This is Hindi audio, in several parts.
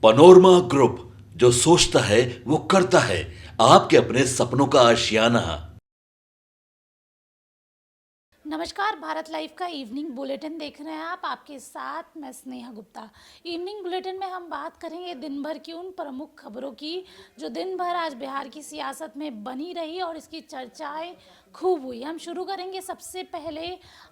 पनोरमा ग्रुप, जो सोचता है वो करता है। आपके अपने सपनों का आशियाना। नमस्कार, भारत लाइव का इवनिंग बुलेटिन देख रहे हैं आप। आपके साथ मैं स्नेहा गुप्ता। इवनिंग बुलेटिन में हम बात करेंगे दिन भर की उन प्रमुख खबरों की जो दिन भर आज बिहार की सियासत में बनी रही और इसकी चर्चाएं खूब हुई। हम शुरू करेंगे सबसे पहले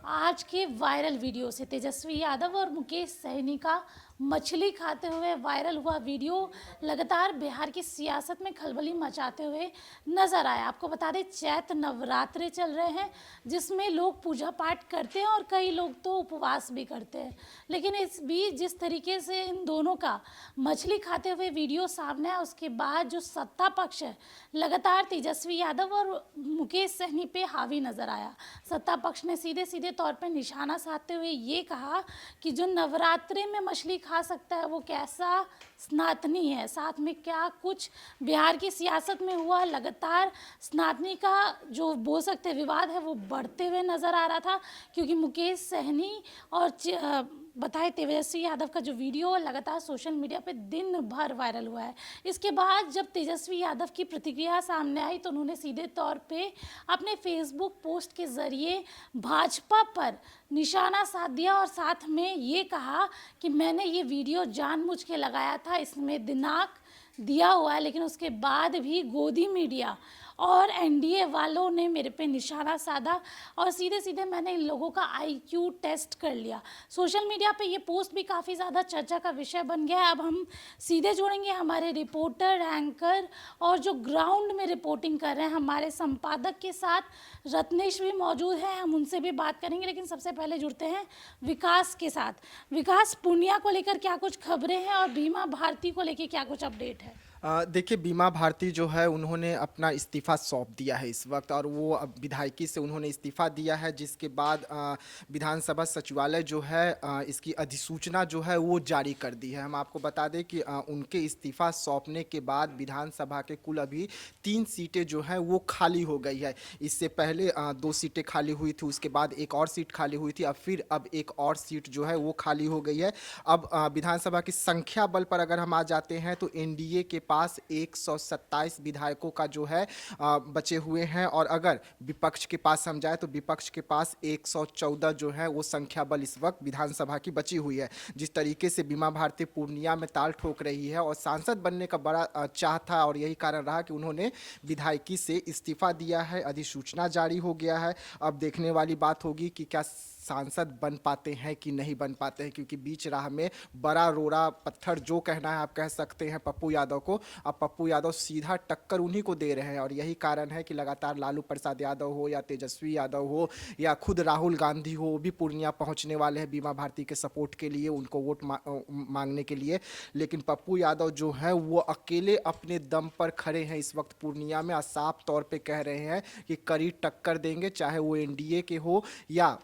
आज के वायरल वीडियो से। तेजस्वी यादव और मुकेश सहनी का मछली खाते हुए वायरल हुआ वीडियो लगातार बिहार की सियासत में खलबली मचाते हुए नजर आया। आपको बता दें, चैत्र नवरात्रे चल रहे हैं जिसमें लोग पूजा पाठ करते हैं और कई लोग तो उपवास भी करते हैं। लेकिन इस बीच जिस तरीके से इन दोनों का मछली खाते हुए वीडियो सामने आया, उसके बाद जो सत्ता पक्ष है लगातार तेजस्वी यादव और मुकेश सहनी पे हावी नजर आया। सत्ता पक्ष ने सीधे सीधे तौर पर निशाना साधते हुए ये कहा कि जो नवरात्रे में मछली खा सकता है वो कैसा सनातनी है। साथ में क्या कुछ बिहार की सियासत में हुआ, लगातार सनातनी का जो बोल सकते विवाद है वो बढ़ते हुए नज़र आ रहा था, क्योंकि मुकेश सहनी और बताए तेजस्वी यादव का जो वीडियो लगातार सोशल मीडिया पे दिन भर वायरल हुआ है। इसके बाद जब तेजस्वी यादव की प्रतिक्रिया सामने आई तो उन्होंने सीधे तौर पे अपने फेसबुक पोस्ट के ज़रिए भाजपा पर निशाना साध दिया और साथ में ये कहा कि मैंने ये वीडियो जानबूझ के लगाया था, इसमें दिनांक दिया हुआ है, लेकिन उसके बाद भी गोदी मीडिया और एनडीए वालों ने मेरे पे निशाना साधा और सीधे सीधे मैंने इन लोगों का आईक्यू टेस्ट कर लिया। सोशल मीडिया पे ये पोस्ट भी काफ़ी ज़्यादा चर्चा का विषय बन गया है। अब हम सीधे जुड़ेंगे हमारे रिपोर्टर, एंकर और जो ग्राउंड में रिपोर्टिंग कर रहे हैं हमारे संपादक के साथ। रत्नेश भी मौजूद हैं, हम उनसे भी बात करेंगे, लेकिन सबसे पहले जुड़ते हैं विकास के साथ। विकास, पूर्णिया को लेकर क्या कुछ खबरें हैं और बीमा भारती को लेकर क्या कुछ अपडेट है? देखिए, बीमा भारती जो है उन्होंने अपना इस्तीफ़ा सौंप दिया है इस वक्त, और वो अब विधायकी से उन्होंने इस्तीफ़ा दिया है, जिसके बाद विधानसभा सचिवालय जो है इसकी अधिसूचना जो है वो जारी कर दी है। हम आपको बता दें कि उनके इस्तीफ़ा सौंपने के बाद विधानसभा के कुल अभी 3 सीटें जो हैं वो खाली हो गई है। इससे पहले 2 सीटें खाली हुई थी, उसके बाद एक और सीट खाली हुई थी, अब एक और सीट जो है वो खाली हो गई है। अब विधानसभा की संख्या बल पर अगर हम आ जाते हैं तो एनडीए के पास 127 विधायकों का जो है बचे हुए हैं, और अगर विपक्ष के पास हम जाए तो विपक्ष के पास 114 जो है वो संख्या बल इस वक्त विधानसभा की बची हुई है। जिस तरीके से बीमा भारती पूर्णिया में ताल ठोक रही है और सांसद बनने का बड़ा चाह था, और यही कारण रहा कि उन्होंने विधायकी से इस्तीफा दिया है, अधिसूचना जारी हो गया है। अब देखने वाली बात होगी कि क्या सांसद बन पाते हैं कि नहीं बन पाते हैं, क्योंकि बीच राह में बड़ा रोड़ा पत्थर जो कहना है आप कह सकते हैं पप्पू यादव को। अब पप्पू यादव सीधा टक्कर उन्हीं को दे रहे हैं, और यही कारण है कि लगातार लालू प्रसाद यादव हो या तेजस्वी यादव हो या खुद राहुल गांधी हो, वो भी पूर्णिया पहुंचने वाले हैं बीमा भारती के सपोर्ट के लिए, उनको वोट मांगने के लिए। लेकिन पप्पू यादव जो है वो अकेले अपने दम पर खड़े हैं इस वक्त पूर्णिया में, और साफ तौर पे कह रहे हैं कि कड़ी टक्कर देंगे, चाहे वो एनडीए के हो या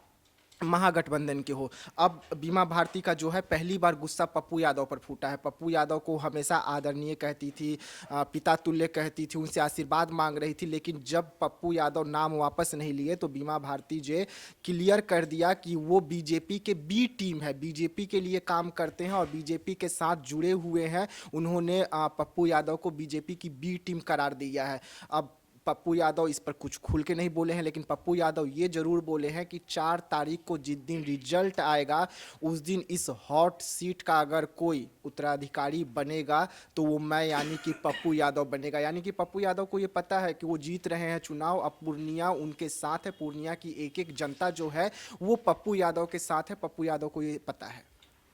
महागठबंधन के हो। अब बीमा भारती का जो है पहली बार गुस्सा पप्पू यादव पर फूटा है। पप्पू यादव को हमेशा आदरणीय कहती थी, पिता तुल्य कहती थी, उनसे आशीर्वाद मांग रही थी, लेकिन जब पप्पू यादव नाम वापस नहीं लिए तो बीमा भारती जे क्लियर कर दिया कि वो बीजेपी के बी टीम है, बीजेपी के लिए काम करते हैं और बीजेपी के साथ जुड़े हुए हैं। उन्होंने पप्पू यादव को बीजेपी की बी टीम करार दिया है। अब पप्पू यादव इस पर कुछ खुल के नहीं बोले हैं, लेकिन पप्पू यादव ये जरूर बोले हैं कि 4 तारीख को जिस दिन रिजल्ट आएगा उस दिन इस हॉट सीट का अगर कोई उत्तराधिकारी बनेगा तो वो मैं, यानी कि पप्पू यादव बनेगा। यानी कि पप्पू यादव को ये पता है कि वो जीत रहे हैं चुनाव, अब पूर्णिया उनके साथ है, पूर्णिया की एक एक जनता जो है वो पप्पू यादव के साथ है, पप्पू यादव को ये पता है।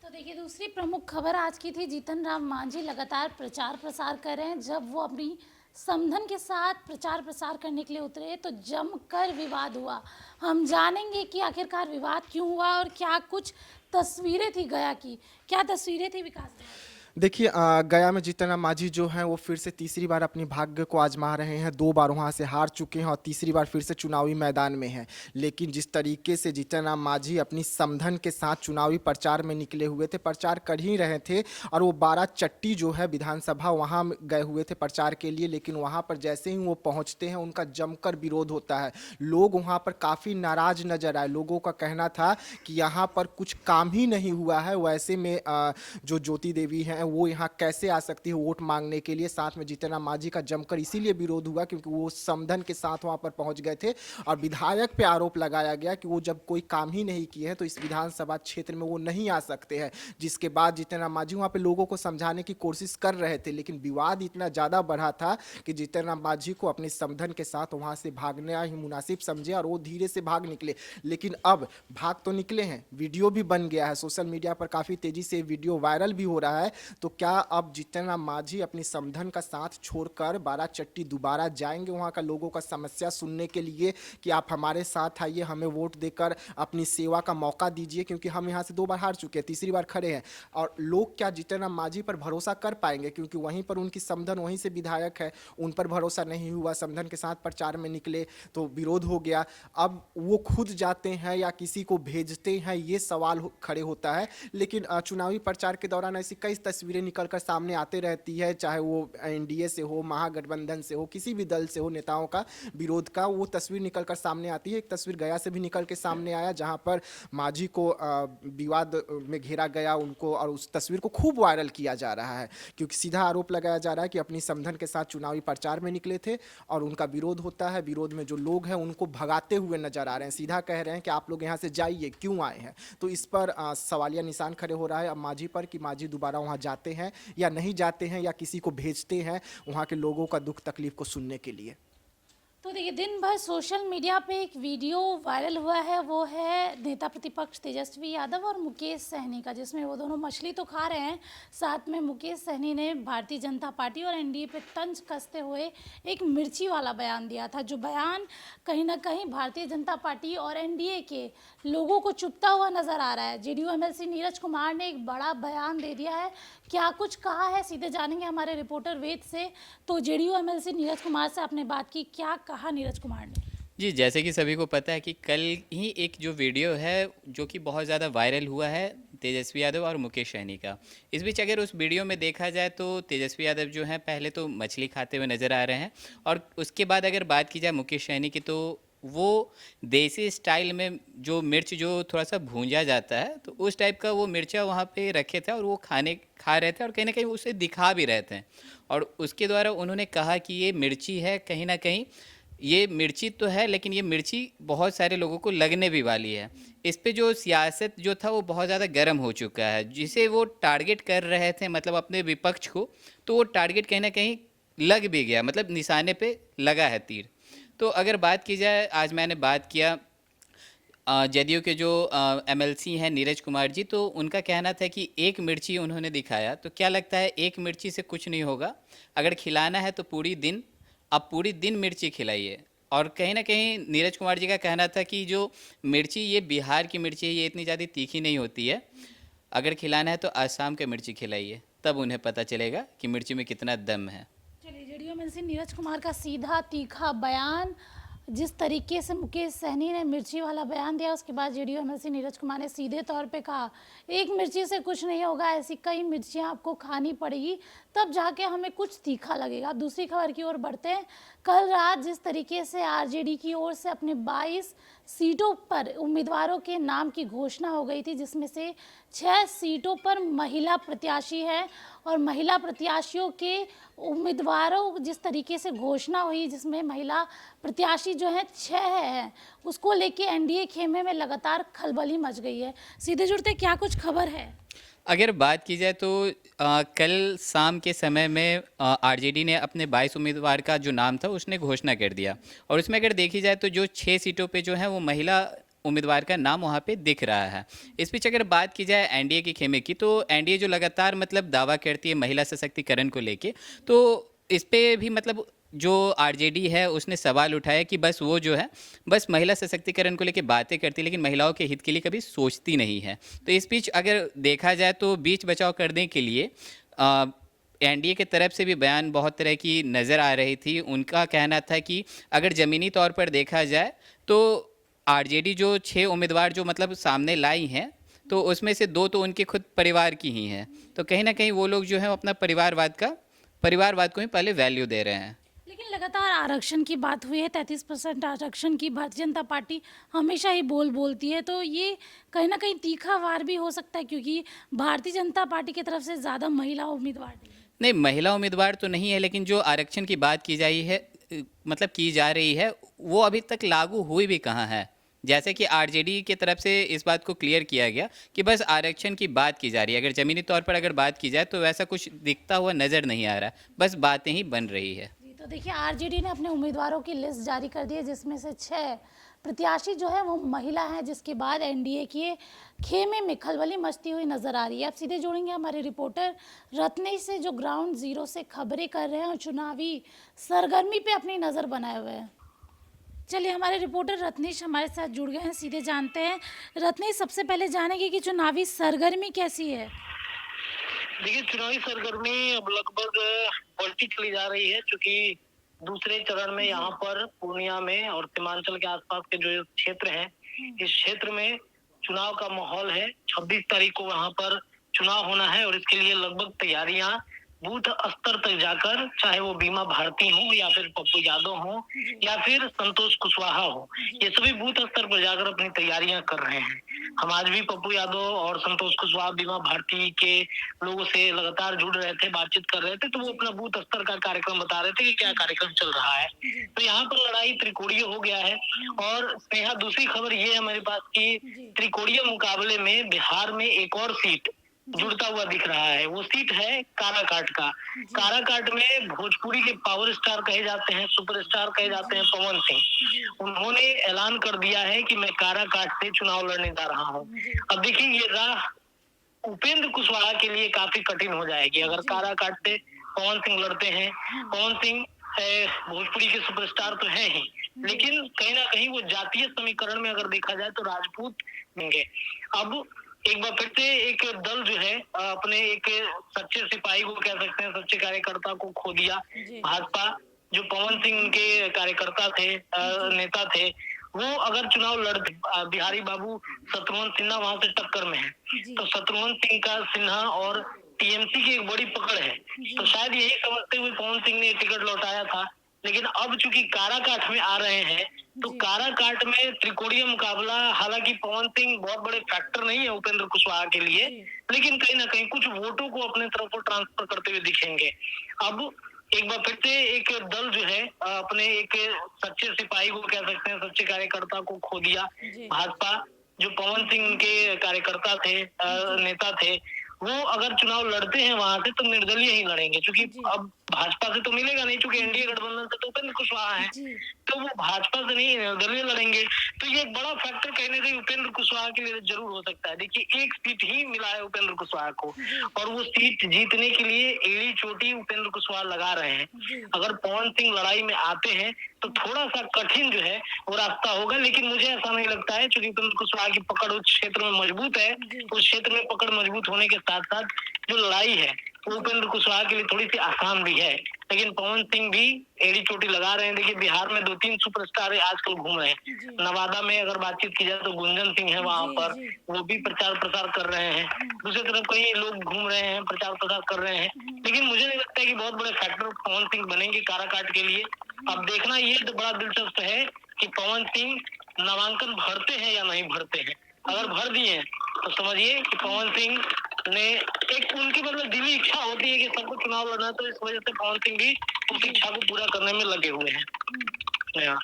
तो देखिए, दूसरी प्रमुख खबर आज की थी, जीतन राम मांझी लगातार प्रचार प्रसार कर रहे हैं। जब वो अपनी समधन के साथ प्रचार प्रसार करने के लिए उतरे तो जमकर विवाद हुआ। हम जानेंगे कि आखिरकार विवाद क्यों हुआ और क्या कुछ तस्वीरें थी गया की। क्या तस्वीरें थी विकास? देखिए, गया में जीतन राम मांझी जो हैं वो फिर से तीसरी बार अपनी भाग्य को आजमा रहे हैं। 2 बार वहाँ से हार चुके हैं और तीसरी बार फिर से चुनावी मैदान में हैं। लेकिन जिस तरीके से जीतन राम मांझी अपनी समधन के साथ चुनावी प्रचार में निकले हुए थे, प्रचार कर ही रहे थे, और वो 12 चट्टी जो है विधानसभा वहाँ गए हुए थे प्रचार के लिए, लेकिन वहाँ पर जैसे ही वो पहुँचते हैं उनका जमकर विरोध होता है। लोग वहाँ पर काफ़ी नाराज नजर आए। लोगों का कहना था कि यहाँ पर कुछ काम ही नहीं हुआ है। वैसे में जो ज्योति देवी हैं वो यहाँ कैसे आ सकती है वोट मांगने के लिए। साथ में जीतन राम मांझी का जमकर इसीलिए विरोध हुआ क्योंकि वो समधन के साथ वहाँ पर पहुँच गए थे और विधायक पे आरोप लगाया गया कि वो जब कोई काम ही नहीं किए हैं तो इस विधानसभा क्षेत्र में वो नहीं आ सकते हैं। जिसके बाद जीतन राम मांझी वहाँ पे लोगों को समझाने की कोशिश कर रहे थे, लेकिन विवाद इतना ज़्यादा बढ़ा था कि जीतन राम मांझी को अपने समधन के साथ वहाँ से भागना ही मुनासिब समझे और वो धीरे से भाग निकले। लेकिन अब भाग तो निकले हैं, वीडियो भी बन गया है, सोशल मीडिया पर काफ़ी तेज़ी से वीडियो वायरल भी हो रहा है। तो क्या अब जीतन राम मांझी अपनी समधन का साथ छोड़कर बाराचट्टी दोबारा जाएंगे वहाँ का लोगों का समस्या सुनने के लिए कि आप हमारे साथ आइए, हमें वोट देकर अपनी सेवा का मौका दीजिए, क्योंकि हम यहाँ से 2 बार हार चुके हैं, तीसरी बार खड़े हैं। और लोग क्या जीतन राम मांझी पर भरोसा कर पाएंगे, क्योंकि वहीं पर उनकी समधन, वहीं से विधायक है, उन पर भरोसा नहीं हुआ। समधन के साथ प्रचार में निकले तो विरोध हो गया। अब वो खुद जाते हैं या किसी को भेजते हैं, ये सवाल खड़े होता है। लेकिन चुनावी प्रचार के दौरान ऐसी कई तस्वीरें निकलकर सामने आते रहती है, चाहे वो एनडीए से हो, महागठबंधन से हो, किसी भी दल से हो, नेताओं का विरोध का वो तस्वीर निकलकर सामने आती है। एक तस्वीर गया से भी निकल के सामने आया जहां पर मांझी को विवाद में घेरा गया उनको, और उस तस्वीर को खूब वायरल किया जा रहा है क्योंकि सीधा आरोप लगाया जा रहा है कि अपनी समधन के साथ चुनावी प्रचार में निकले थे और उनका विरोध होता है। विरोध में जो लोग हैं उनको भगाते हुए नजर आ रहे हैं, सीधा कह रहे हैं कि आप लोग यहाँ से जाइए, क्यों आए हैं। तो इस पर सवालिया निशान खड़े हो रहा है अब मांझी पर कि मांझी दोबारा वहाँ जाते हैं या नहीं जाते हैं, या किसी को भेजते हैं वहाँ के लोगों का दुख तकलीफ को सुनने के लिए। तो देखिए, दिन भर सोशल मीडिया पे एक वीडियो वायरल हुआ है, वो है नेता प्रतिपक्ष तेजस्वी यादव और मुकेश सहनी का, जिसमें वो दोनों मछली तो खा रहे हैं, साथ में मुकेश सहनी ने भारतीय जनता पार्टी और एनडीए पे तंज कसते हुए एक मिर्ची वाला बयान दिया था, जो बयान कहीं ना कहीं भारतीय जनता पार्टी और एनडीए के लोगों को चुभता हुआ नजर आ रहा है। जेडीयू एमएलसी नीरज कुमार ने एक बड़ा बयान दे दिया है। क्या कुछ कहा है, सीधे जानेंगे हमारे रिपोर्टर वेद से। तो जेडीयू एमएलसी नीरज कुमार से आपने बात की, क्या कहा नीरज कुमार ने? जी, जैसे कि सभी को पता है कि कल ही एक जो वीडियो है जो कि बहुत ज़्यादा वायरल हुआ है तेजस्वी यादव और मुकेश सहनी का। इस बीच अगर उस वीडियो में देखा जाए तो तेजस्वी यादव जो हैं पहले तो मछली खाते हुए नज़र आ रहे हैं, और उसके बाद अगर बात की जाए मुकेश सहनी की तो वो देसी स्टाइल में जो मिर्च जो थोड़ा सा भूंजा जाता है तो उस टाइप का वो मिर्चा वहाँ पे रखे थे और वो खा रहे थे और कहीं ना कहीं उसे दिखा भी रहे थे। और उसके द्वारा उन्होंने कहा कि ये मिर्ची है, कहीं ना कहीं ये मिर्ची तो है लेकिन ये मिर्ची बहुत सारे लोगों को लगने भी वाली है। इस पे जो सियासत जो था वो बहुत ज़्यादा गर्म हो चुका है, जिसे वो टारगेट कर रहे थे मतलब अपने विपक्ष को, तो वो टारगेट कहीं ना कहीं लग भी गया, मतलब निशाने पे लगा है तीर। तो अगर बात की जाए, आज मैंने बात किया जदयू के जो एमएलसी हैं नीरज कुमार जी, तो उनका कहना था कि एक मिर्ची उन्होंने दिखाया। तो क्या लगता है, एक मिर्ची से कुछ नहीं होगा, अगर खिलाना है तो पूरी दिन मिर्ची खिलाइए। और कहीं ना कहीं नीरज कुमार जी का कहना था कि जो मिर्ची ये बिहार की मिर्ची है, ये इतनी ज़्यादा तीखी नहीं होती है, अगर खिलाना है तो आसाम के मिर्ची खिलाइए, तब उन्हें पता चलेगा कि मिर्ची में कितना दम है। चलिए, जेडीयू एमएलसी नीरज कुमार का सीधा तीखा बयान, जिस तरीके से मुकेश सहनी ने मिर्ची वाला बयान दिया, उसके बाद जेडीयू एमएलसी नीरज कुमार ने सीधे तौर पे कहा एक मिर्ची से कुछ नहीं होगा, ऐसी कई मिर्चियां आपको खानी पड़ेगी, तब जाके हमें कुछ तीखा लगेगा। दूसरी खबर की ओर बढ़ते हैं। कल रात जिस तरीके से आरजेडी की ओर से अपने 22 सीटों पर उम्मीदवारों के नाम की घोषणा हो गई थी, जिसमें से 6 सीटों पर महिला प्रत्याशी है, और महिला प्रत्याशियों के उम्मीदवारों जिस तरीके से घोषणा हुई, जिसमें महिला प्रत्याशी जो हैं 6 हैं, उसको लेके एनडीए खेमे में लगातार खलबली मच गई है। सीधे जुड़ते, क्या कुछ खबर है? अगर बात की जाए तो कल शाम के समय में आरजेडी ने अपने 22 उम्मीदवार का जो नाम था उसने घोषणा कर दिया, और उसमें अगर देखी जाए तो जो 6 सीटों पे जो है वो महिला उम्मीदवार का नाम वहाँ पे दिख रहा है। इस बीच अगर बात की जाए एनडीए के खेमे की, तो एनडीए जो लगातार मतलब दावा करती है महिला सशक्तिकरण को लेके, तो इस पे भी मतलब जो आरजेडी है उसने सवाल उठाया कि बस वो जो है बस महिला सशक्तिकरण को लेके बातें करती है लेकिन महिलाओं के हित के लिए कभी सोचती नहीं है। तो इस बीच अगर देखा जाए तो बीच बचाव करने के लिए एनडीए के तरफ से भी बयान बहुत तरह की नज़र आ रही थी। उनका कहना था कि अगर ज़मीनी तौर पर देखा जाए तो आरजेडी जो 6 उम्मीदवार जो मतलब सामने लाई हैं, तो उसमें से 2 तो उनके खुद परिवार की ही हैं। तो कहीं ना कहीं वो लोग जो है अपना परिवारवाद को ही पहले वैल्यू दे रहे हैं। लेकिन लगातार आरक्षण की बात हुई है, 33% आरक्षण की भारतीय जनता पार्टी हमेशा ही बोलती है, तो ये कहीं ना कहीं तीखा वार भी हो सकता है क्योंकि भारतीय जनता पार्टी की तरफ से ज़्यादा महिला उम्मीदवार नहीं है। नहीं, महिला उम्मीदवार तो नहीं है, लेकिन जो आरक्षण की बात की जाई है मतलब की जा रही है, वो अभी तक लागू हुई भी कहाँ है। जैसे कि आरजेडी की तरफ से इस बात को क्लियर किया गया कि बस आरक्षण की बात की जा रही है। अगर ज़मीनी तौर पर अगर बात की जाए तो वैसा कुछ दिखता हुआ नज़र नहीं आ रहा, बस बातें ही बन रही है। जी, तो देखिए आरजेडी ने अपने उम्मीदवारों की लिस्ट जारी कर दी है जिसमें से 6 प्रत्याशी जो है वो महिला हैं, जिसके बाद एनडीए के खेमे में खलबली मचती हुई नजर आ रही है। अब सीधे जोड़ेंगे हमारे रिपोर्टर रत्नेश से जो ग्राउंड जीरो से खबरें कर रहे हैं और चुनावी सरगर्मी पे अपनी नज़र बनाए हुए हैं। चलिए हमारे रिपोर्टर रत्नेश हमारे साथ जुड़ गए हैं, सीधे जानते हैं। रत्नेश, सबसे पहले जानेंगे कि चुनावी सरगर्मी कैसी है। देखिए, चुनावी सरगर्मी अब लगभग बढ़ती चली जा रही है, क्योंकि दूसरे चरण में यहाँ पर पूर्णिया में और सीमांचल के आसपास के जो क्षेत्र हैं, इस क्षेत्र में चुनाव का माहौल है। 26 तारीख को वहाँ पर चुनाव होना है और इसके लिए लगभग तैयारियां बूथ स्तर तक जाकर, चाहे वो बीमा भारती हो या फिर पप्पू यादव हो या फिर संतोष कुशवाहा हो, ये सभी बूथ स्तर पर जाकर अपनी तैयारियां कर रहे हैं। हम आज भी पप्पू यादव और संतोष कुशवाहा बीमा भारती के लोगों से लगातार जुड़ रहे थे, बातचीत कर रहे थे, तो वो अपना बूथ स्तर का कार्यक्रम बता रहे थे कि क्या कार्यक्रम चल रहा है। तो यहाँ पर लड़ाई त्रिकोणीय हो गया है। और स्नेहा, दूसरी खबर ये है हमारे पास की त्रिकोणीय मुकाबले में बिहार में एक और सीट जुड़ता हुआ दिख रहा है। वो सीट है काराकाट का। काराकाट में भोजपुरी के पावर स्टार कहे जाते हैं, सुपरस्टार कहे जाते हैं पवन सिंह, उन्होंने ऐलान कर दिया है कि मैं काराकाट से चुनाव लड़ने जा रहा हूँ। अब देखिए, ये राह उपेंद्र कुशवाहा के लिए काफी कठिन हो जाएगी अगर काराकाट से पवन सिंह लड़ते हैं। पवन सिंह भोजपुरी के सुपरस्टार तो है ही, लेकिन कहीं ना कहीं वो जातीय समीकरण में अगर देखा जाए तो राजपूत होंगे। अब एक बार फिर से एक दल जो है अपने एक सच्चे सिपाही को कह सकते हैं, सच्चे कार्यकर्ता को खो दिया। भाजपा, जो पवन सिंह उनके कार्यकर्ता थे, नेता थे, वो अगर चुनाव लड़ते, बिहारी बाबू शत्रुघ्न सिन्हा वहां से टक्कर में है, तो शत्रुघ्न सिंह का सिन्हा और टीएमसी की एक बड़ी पकड़ है। तो शायद यही समझते हुए पवन सिंह ने टिकट लौटाया था। लेकिन अब चूंकि काराकाट में आ रहे हैं, तो काराकाट में त्रिकोणीय मुकाबला, हालांकि पवन सिंह बहुत बड़े फैक्टर नहीं है उपेंद्र कुशवाहा के लिए, लेकिन कहीं ना कहीं कुछ वोटों को अपने तरफ ट्रांसफर करते हुए दिखेंगे। अब एक बार फिर से एक दल जो है अपने एक सच्चे सिपाही को कह सकते हैं, सच्चे कार्यकर्ता को खो दिया। भाजपा, जो पवन सिंह उनके कार्यकर्ता थे, नेता थे, वो अगर चुनाव लड़ते हैं वहां से तो निर्दलीय ही लड़ेंगे, क्योंकि अब भाजपा से तो मिलेगा नहीं, क्योंकि एनडीए गठबंधन से तो उपेंद्र कुशवाहा है, तो वो भाजपा से नहीं निर्दलीय लड़ेंगे। तो ये एक बड़ा फैक्टर कहीं ना कहीं उपेंद्र कुशवाहा के लिए जरूर हो सकता है। देखिए, एक सीट ही मिला है उपेंद्र कुशवाहा को और वो सीट जीतने के लिए एड़ी चोटी उपेंद्र कुशवाहा लगा रहे हैं। अगर पवन सिंह लड़ाई में आते हैं तो थोड़ा सा कठिन जो है वो रास्ता होगा, लेकिन मुझे ऐसा नहीं लगता है, क्योंकि उपेंद्र कुशवाहा की पकड़ उस क्षेत्र में मजबूत है। उस क्षेत्र में पकड़ मजबूत होने के साथ साथ जो लड़ाई है वो उपेंद्र कुशवाहा के लिए थोड़ी सी आसान भी है। लेकिन पवन सिंह भी एड़ी चोटी लगा रहे हैं। देखिए, बिहार में 2-3 सुपरस्टार आजकल घूम रहे हैं। नवादा में अगर बातचीत की जाए तो गुंजन सिंह है वहां पर, वो भी प्रचार प्रसार कर रहे हैं। दूसरी तरफ कई लोग घूम रहे हैं, प्रचार प्रसार कर रहे हैं, लेकिन मुझे नहीं लगता है कि बहुत बड़े फैक्टर पवन सिंह बनेंगे काराकाट के लिए। अब देखना ये तो बड़ा दिलचस्प है कि पवन सिंह नामांकन भरते हैं या नहीं भरते हैं। अगर भर दिए तो समझिए कि पवन सिंह ने एक, उनकी मतलब दिली इच्छा होती है कि सबको चुनाव लड़ना, तो इस वजह से पवन सिंह भी उस इच्छा को पूरा करने में लगे हुए हैं।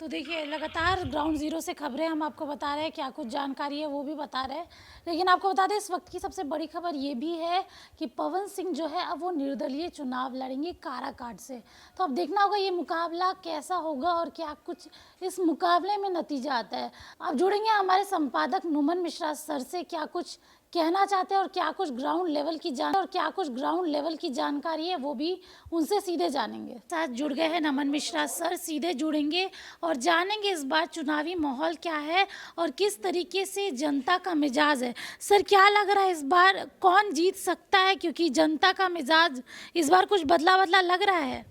तो देखिए, लगातार ग्राउंड जीरो से खबरें हम आपको बता रहे हैं, क्या कुछ जानकारी है वो भी बता रहे हैं, लेकिन आपको बता दें इस वक्त की सबसे बड़ी खबर ये भी है कि पवन सिंह जो है अब वो निर्दलीय चुनाव लड़ेंगे काराकाट से। तो अब देखना होगा ये मुकाबला कैसा होगा और क्या कुछ इस मुकाबले में नतीजा आता है। अब जुड़ेंगे हमारे संपादक नुमन मिश्रा सर से, क्या कुछ कहना चाहते हैं और क्या कुछ ग्राउंड लेवल की जानकारी है वो भी उनसे सीधे जानेंगे। साथ जुड़ गए हैं नमन मिश्रा सर, सीधे जुड़ेंगे और जानेंगे इस बार चुनावी माहौल क्या है और किस तरीके से जनता का मिजाज है। सर, क्या लग रहा है इस बार कौन जीत सकता है, क्योंकि जनता का मिजाज इस बार कुछ बदला बदला लग रहा है।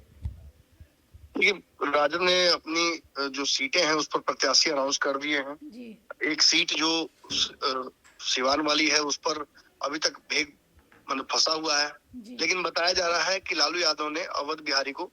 देखिए, राजद ने अपनी जो सीटें हैं उस पर प्रत्याशी अनाउंस कर दिए हैं जी। एक सीट जो सिवान वाली है उस पर अभी तक भेग मतलब फंसा हुआ है, लेकिन बताया जा रहा है कि लालू यादव ने अवध बिहारी को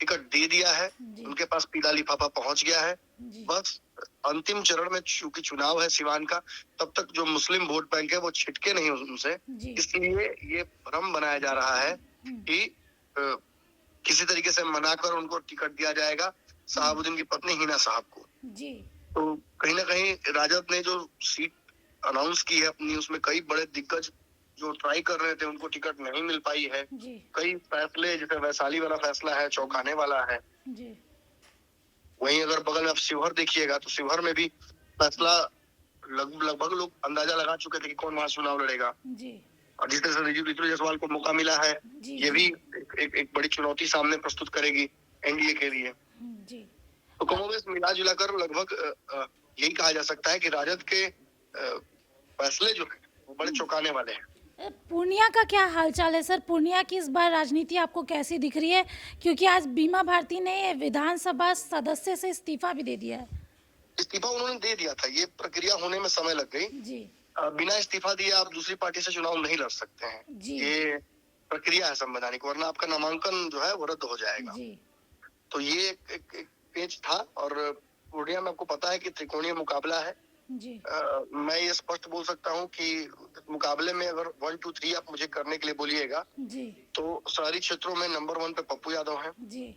टिकट दे दिया है, जी। उनके पास पीला लिफाफा पहुंच गया है। जी। बस अंतिम चरण में चूंकि चुनाव है सिवान का, तब तक जो मुस्लिम वोट बैंक है वो छिटके नहीं उनसे, जी। इसलिए ये भ्रम बनाया जा रहा है कि किसी तरीके से मनाकर उनको टिकट दिया जाएगा शहाबुद्दीन की पत्नी हिना साहब को। जी। तो कहीं ना कहीं राजद ने जो सीट अनाउंस की है अपनी, उसमें कई बड़े दिग्गज जो ट्राई कर रहे थे उनको टिकट नहीं मिल पाई है। जी। कई फैसले, जैसे वैशाली वाला फैसला है, चौंकाने वाला है। जी। वहीं अगर बगल में आप शिवहर देखिएगा तो शिवहर में भी फैसला लगभग लोग अंदाजा लगा चुके थे कि कौन वहां चुनाव लड़ेगा। जी। और जिस तरह से ऋतु जायसवाल को मौका मिला है, जी। ये भी एक बड़ी चुनौती सामने प्रस्तुत करेगी एनडीए के लिए। जी। तो कमोबेश मिला जुलाकर लगभग यही कहा जा सकता है कि राजद के फैसले जो है वो बड़े चौंकाने वाले हैं। पूर्णिया का क्या हालचाल है सर? पूर्णिया की इस बार राजनीति आपको कैसी दिख रही है? क्योंकि आज बीमा भारती ने विधानसभा सदस्य से इस्तीफा भी दे दिया है। इस्तीफा उन्होंने दे दिया था, ये प्रक्रिया होने में समय लग गई। जी। बिना इस्तीफा दिए आप दूसरी पार्टी से चुनाव नहीं लड़ सकते हैं। जी। ये प्रक्रिया है संवैधानिक, वरना आपका नामांकन जो है वो रद्द हो जाएगा। जी। तो ये एक पेच था। और पूर्णिया में आपको पता है कि त्रिकोणीय मुकाबला है। जी। मैं ये स्पष्ट बोल सकता हूँ कि मुकाबले में अगर 1, 2, 3 आप मुझे करने के लिए बोलिएगा जी। तो शहरी क्षेत्रों में नंबर 1 पे पप्पू यादव है। जी।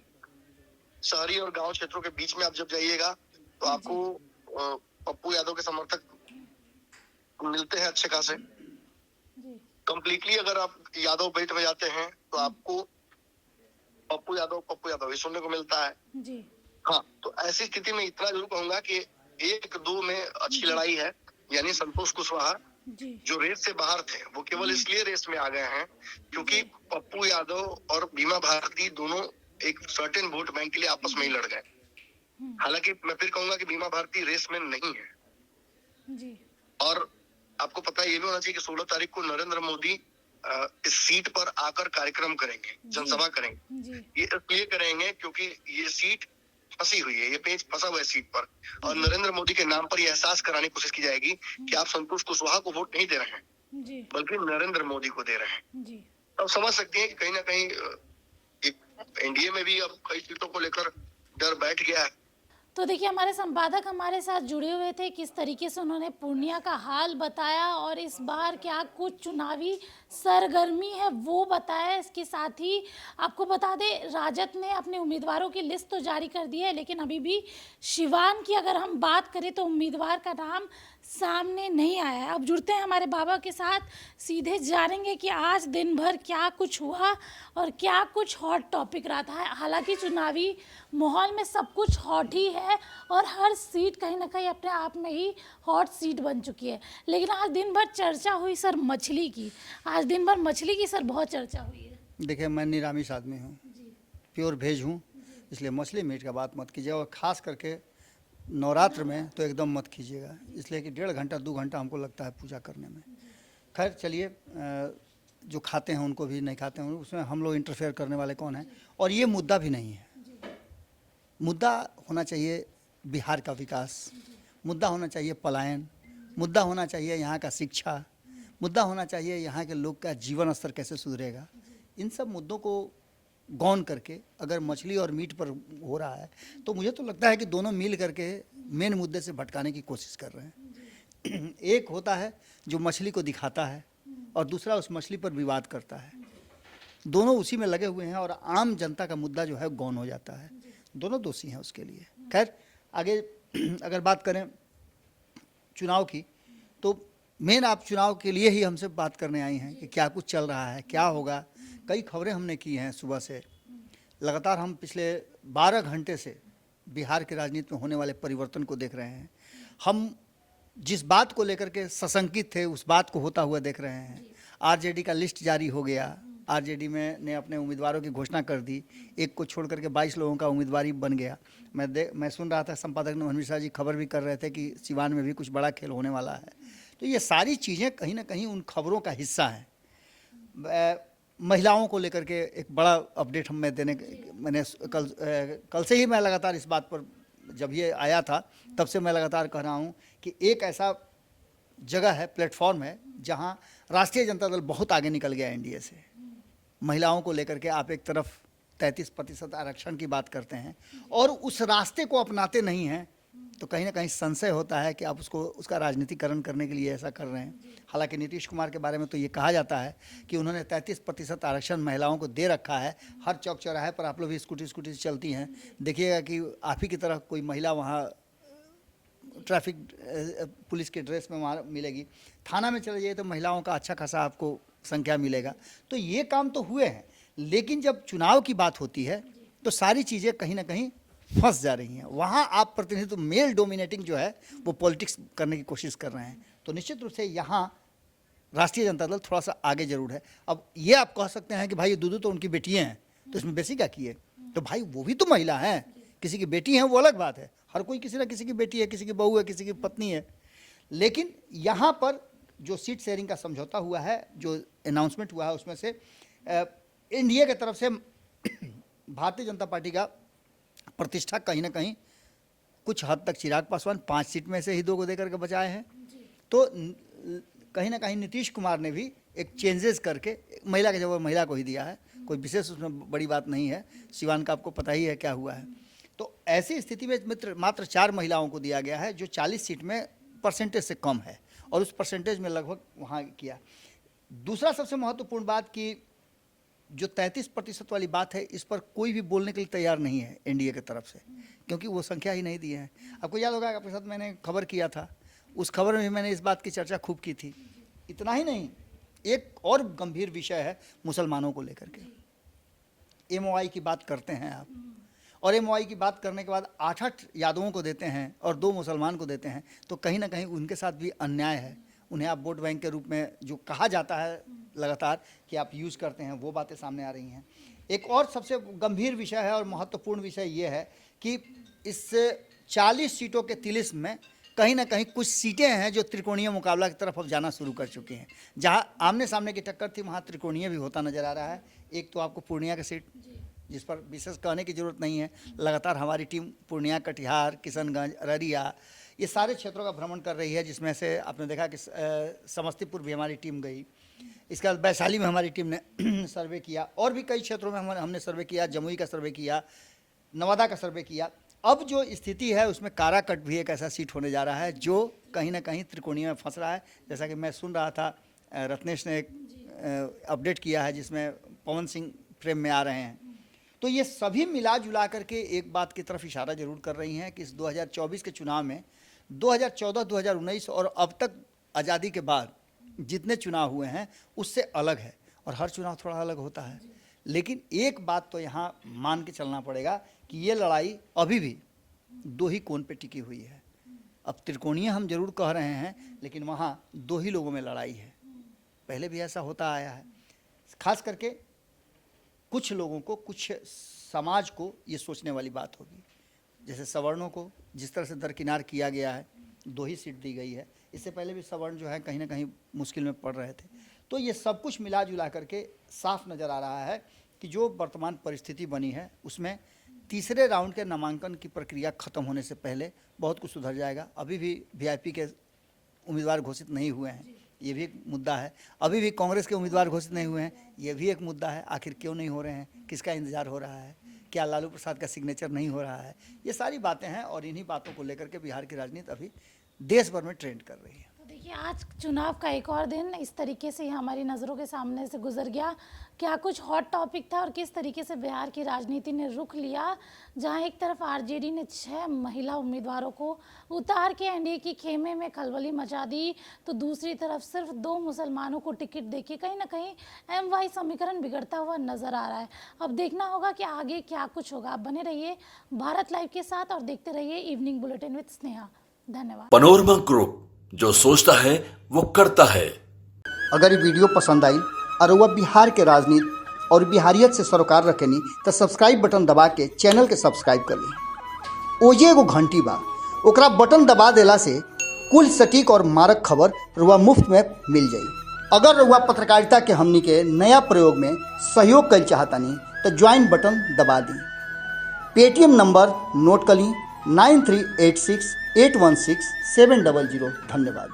शहरी और गांव क्षेत्रों के बीच में आप जब जाइएगा तो आपको पप्पू यादव के समर्थक मिलते हैं अच्छे खासे। जी। कंप्लीटली अगर आप यादव बेल्ट में जाते हैं तो आपको पप्पू यादव ही सुनने को मिलता है। जी। हाँ, तो ऐसी स्थिति में इतना जरूर कहूंगा कि 1-2 में अच्छी लड़ाई है। यानी संतोष कुशवाहा जी। जो रेस से बाहर थे वो केवल इसलिए रेस में आ गए हैं क्योंकि पप्पू यादव और बीमा भारती दोनों एक सर्टेन वोट बैंक के लिए आपस में ही लड़ गए। हालांकि मैं फिर कहूंगा कि बीमा भारती रेस में नहीं है। जी। और आपको पता ये भी होना चाहिए कि 16 तारीख को नरेंद्र मोदी इस सीट पर आकर कार्यक्रम करेंगे, जनसभा करेंगे। जी। ये इसलिए करेंगे क्योंकि ये सीट फंसी हुई है, ये पेच फंसा हुआ है सीट पर। और नरेंद्र मोदी के नाम पर यह एहसास कराने की कोशिश की जाएगी कि आप संतोष कुशवाहा को वोट नहीं दे रहे हैं, जी। बल्कि नरेंद्र मोदी को दे रहे हैं। जी। अब समझ सकते हैं कि कहीं ना कहीं एनडीए में भी अब कई सीटों को लेकर डर बैठ गया है। तो देखिए, हमारे संपादक हमारे साथ जुड़े हुए थे, किस तरीके से उन्होंने पूर्णिया का हाल बताया और इस बार क्या कुछ चुनावी सरगर्मी है वो बताया। इसके साथ ही आपको बता दें, राजद ने अपने उम्मीदवारों की लिस्ट तो जारी कर दी है, लेकिन अभी भी सिवान की अगर हम बात करें तो उम्मीदवार का नाम सामने नहीं आया है। अब जुड़ते हैं हमारे बाबा के साथ, सीधे जानेंगे कि आज दिन भर क्या कुछ हुआ और क्या कुछ हॉट टॉपिक रहा था। हालांकि चुनावी माहौल में सब कुछ हॉट ही है और हर सीट कहीं ना कहीं अपने आप में ही हॉट सीट बन चुकी है। लेकिन आज दिन भर चर्चा हुई सर मछली की, आज दिन भर मछली की सर बहुत चर्चा हुई है। देखिए, मैं निरामिष आदमी हूँ, प्योर वेज हूँ, इसलिए मछली मीट का बात मत कीजिए। और ख़ास करके नवरात्र में तो एकदम मत कीजिएगा, इसलिए कि 1.5 घंटा 2 घंटा हमको लगता है पूजा करने में। खैर चलिए, जो खाते हैं उनको भी, नहीं खाते हैं उसमें हम लोग इंटरफेयर करने वाले कौन हैं। और ये मुद्दा भी नहीं है। मुद्दा होना चाहिए बिहार का विकास, मुद्दा होना चाहिए पलायन, मुद्दा होना चाहिए यहाँ का शिक्षा, मुद्दा होना चाहिए यहाँ के लोग का जीवन स्तर कैसे सुधरेगा। इन सब मुद्दों को गौन करके अगर मछली और मीट पर हो रहा है तो मुझे तो लगता है कि दोनों मिल करके मेन मुद्दे से भटकाने की कोशिश कर रहे हैं। एक होता है जो मछली को दिखाता है और दूसरा उस मछली पर विवाद करता है। दोनों उसी में लगे हुए हैं और आम जनता का मुद्दा जो है गौन हो जाता है। दोनों दोषी हैं उसके लिए। खैर आगे अगर बात करें चुनाव की, तो मेन आप चुनाव के लिए ही हमसे बात करने आई हैं कि क्या कुछ चल रहा है, क्या होगा। कई खबरें हमने की हैं सुबह से, लगातार हम पिछले 12 घंटे से बिहार की राजनीति में होने वाले परिवर्तन को देख रहे हैं। हम जिस बात को लेकर के सशंकित थे उस बात को होता हुआ देख रहे हैं। आरजेडी का लिस्ट जारी हो गया, आरजेडी में ने अपने उम्मीदवारों की घोषणा कर दी, एक को छोड़ करके 22 लोगों का उम्मीदवारी बन गया। मैं सुन रहा था, संपादक मनोहर मिश्रा जी खबर भी कर रहे थे कि सिवान में भी कुछ बड़ा खेल होने वाला है। तो ये सारी चीज़ें कहीं ना कहीं उन खबरों का हिस्सा हैं। महिलाओं को लेकर के एक बड़ा अपडेट मैंने कल से ही मैं लगातार इस बात पर, जब ये आया था तब से मैं लगातार कह रहा हूँ कि एक ऐसा जगह है, प्लेटफॉर्म है, जहाँ राष्ट्रीय जनता दल बहुत आगे निकल गया एनडीए से। महिलाओं को लेकर के आप एक तरफ 33% आरक्षण की बात करते हैं और उस रास्ते को अपनाते नहीं हैं, तो कहीं ना कहीं संशय होता है कि आप उसका राजनीतिकरण करने के लिए ऐसा कर रहे हैं। हालांकि नीतीश कुमार के बारे में तो ये कहा जाता है कि उन्होंने 33% आरक्षण महिलाओं को दे रखा है। हर चौक चौराहे पर आप लोग भी स्कूटी से चलती हैं, देखिएगा कि आप ही की तरह कोई महिला वहाँ ट्रैफिक पुलिस के ड्रेस में वहाँ मिलेगी। थाना में चले जाइए तो महिलाओं का अच्छा खासा आपको संख्या मिलेगा। तो ये काम तो हुए हैं, लेकिन जब चुनाव की बात होती है तो सारी चीज़ें कहीं ना कहीं फंस जा रही हैं। वहाँ आप प्रतिनिधित्व मेल डोमिनेटिंग जो है वो पॉलिटिक्स करने की कोशिश कर रहे हैं। तो निश्चित रूप से यहाँ राष्ट्रीय जनता दल थोड़ा सा आगे जरूर है। अब ये आप कह सकते हैं कि भाई दूधू तो उनकी बेटियाँ हैं, तो इसमें बेसी क्या किए? तो भाई वो भी तो महिला हैं, किसी की बेटी है वो अलग बात है। हर कोई किसी ना किसी की बेटी है, किसी की बहू है, किसी की पत्नी है। लेकिन यहाँ पर जो सीट शेयरिंग का समझौता हुआ है, जो अनाउंसमेंट हुआ है, उसमें से एनडीए की तरफ से भारतीय जनता पार्टी का प्रतिष्ठा कहीं ना कहीं कुछ हद तक चिराग पासवान 5 सीट में से ही 2 को देकर के बचाए हैं। तो कहीं ना कहीं नीतीश कुमार ने भी एक चेंजेस करके महिला के जगह महिला को ही दिया है। कोई विशेष उसमें बड़ी बात नहीं है। सिवान का आपको पता ही है क्या हुआ है। तो ऐसी स्थिति में मात्र 4 महिलाओं को दिया गया है, जो 40 सीट में परसेंटेज से कम है, और उस परसेंटेज में लगभग वहाँ किया। दूसरा सबसे महत्वपूर्ण बात कि जो 33% वाली बात है, इस पर कोई भी बोलने के लिए तैयार नहीं है एनडीए की तरफ से, क्योंकि वो संख्या ही नहीं दी है। आपको याद होगा आपके साथ मैंने खबर किया था, उस खबर में भी मैंने इस बात की चर्चा खूब की थी। इतना ही नहीं, एक और गंभीर विषय है मुसलमानों को लेकर के। एमओआई की बात करते हैं आप, और एमओआई की बात करने के बाद 8 यादवों को देते हैं और 2 मुसलमान को देते हैं, तो कहीं ना कहीं उनके साथ भी अन्याय है। उन्हें आप वोट बैंक के रूप में जो कहा जाता है लगातार कि आप यूज़ करते हैं, वो बातें सामने आ रही हैं। एक और सबसे गंभीर विषय है और महत्वपूर्ण विषय ये है कि इस 40 सीटों के तिलिस्म में कहीं ना कहीं कुछ सीटें हैं जो त्रिकोणीय मुकाबला की तरफ अब जाना शुरू कर चुकी हैं। जहां आमने सामने की टक्कर थी, वहां त्रिकोणीय भी होता नज़र आ रहा है। एक तो आपको पूर्णिया की सीट, जिस पर विशेष कहने की ज़रूरत नहीं है, लगातार हमारी टीम पूर्णिया, कटिहार, किशनगंज, अररिया, ये सारे क्षेत्रों का भ्रमण कर रही है, जिसमें से आपने देखा कि समस्तीपुर भी हमारी टीम गई। इसके बाद वैशाली में हमारी टीम ने सर्वे किया, और भी कई क्षेत्रों में हमने सर्वे किया, जमुई का सर्वे किया, नवादा का सर्वे किया। अब जो स्थिति है उसमें काराकट भी एक ऐसा सीट होने जा रहा है जो कहीं ना कहीं त्रिकोणीय में फंस रहा है। जैसा कि मैं सुन रहा था, रत्नेश ने एक अपडेट किया है जिसमें पवन सिंह फ्रेम में आ रहे हैं। तो ये सभी मिला जुला करके एक बात की तरफ इशारा जरूर कर रही हैं कि इस 2024 के चुनाव में 2014, 2019 और अब तक आज़ादी के बाद जितने चुनाव हुए हैं उससे अलग है, और हर चुनाव थोड़ा अलग होता है। लेकिन एक बात तो यहाँ मान के चलना पड़ेगा कि ये लड़ाई अभी भी 2 ही कोण पे टिकी हुई है। अब त्रिकोणीय हम जरूर कह रहे हैं, लेकिन वहाँ 2 ही लोगों में लड़ाई है। पहले भी ऐसा होता आया है। खास करके कुछ लोगों को, कुछ समाज को ये सोचने वाली बात होगी। जैसे सवर्णों को जिस तरह से दरकिनार किया गया है, 2 ही सीट दी गई है। इससे पहले भी सवर्ण जो है कहीं ना कहीं मुश्किल में पड़ रहे थे। तो ये सब कुछ मिला जुला करके साफ नज़र आ रहा है कि जो वर्तमान परिस्थिति बनी है उसमें तीसरे राउंड के नामांकन की प्रक्रिया खत्म होने से पहले बहुत कुछ सुधर जाएगा। अभी भी वीआईपी के उम्मीदवार घोषित नहीं हुए हैं, ये भी एक मुद्दा है। अभी भी कांग्रेस के उम्मीदवार घोषित नहीं हुए हैं, ये भी एक मुद्दा है। आखिर क्यों नहीं हो रहे हैं, किसका इंतजार हो रहा है, क्या लालू प्रसाद का सिग्नेचर नहीं हो रहा है? ये सारी बातें हैं, और इन्हीं बातों को लेकर के बिहार की राजनीति अभी देश भर में ट्रेंड कर रही है। तो देखिए, आज चुनाव का एक और दिन इस तरीके से हमारी नज़रों के सामने से गुजर गया। क्या कुछ हॉट टॉपिक था और किस तरीके से बिहार की राजनीति ने रुख लिया, जहां एक तरफ आरजेडी ने 6 महिला उम्मीदवारों को उतार के एनडीए की खेमे में खलबली मचा दी, तो दूसरी तरफ सिर्फ 2 मुसलमानों को टिकट देके कहीं ना कहीं एमवाई समीकरण बिगड़ता हुआ नजर आ रहा है। अब देखना होगा कि आगे क्या कुछ होगा। आप बने रहिए भारत लाइव के साथ और देखते रहिए इवनिंग बुलेटिन विद स्नेहा। धन्यवाद। पनोरमा ग्रुप, जो सोचता है वो करता है। अगर ये वीडियो पसंद आई और वह बिहार के राजनीति और बिहारियत से सरोकार रखेनी तो सब्सक्राइब बटन दबा के चैनल के सब्सक्राइब कर ली। ओजे एगो घंटी बा, ओकरा बटन दबा देला से कुल सटीक और मारक खबर रुआ मुफ्त में मिल जाई। अगर रुआ पत्रकारिता के हमनी के नया प्रयोग में सहयोग कर चाहतानी तो ज्वाइन बटन दबा दी। पेटीएम नंबर नोट कर ली 9386816700। धन्यवाद।